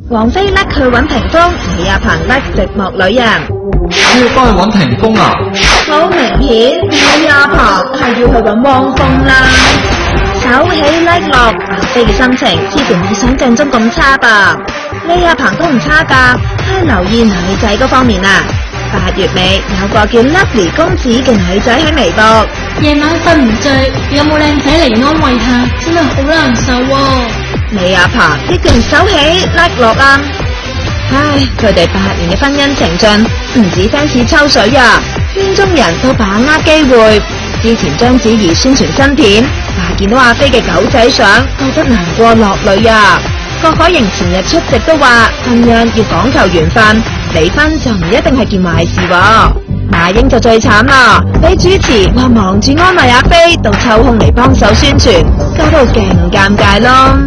王菲甩去揾屏風，李亞鵬甩寂寞女人。你要幫佢揾屏風啊？好明顯，李亞鵬係要去揾汪峰啦。手起甩落，王菲嘅心情似乎冇想象中咁差吧。李亞鵬都唔差㗎，係留意女仔嗰方面啊。8月尾有個叫 Lovely 公子嘅女仔喺微博，夜晚瞓唔着，有冇靚仔嚟安慰下？真係好難受喎。李亞鵬一定手起甩落啊！唉，佢哋8年嘅婚姻情進，唔止 fans 抽水啊，圈中人都把握機會。之前章子怡宣傳新片，見到阿飛嘅狗仔相，覺得難過落淚啊！郭可盈前日出席都話，婚姻要講求緣分，離婚就唔一定係件壞事喎。那英就最慘啦，俾主持話忙住安慰阿飛，到抽空嚟幫手宣傳，搞到勁尷尬咯。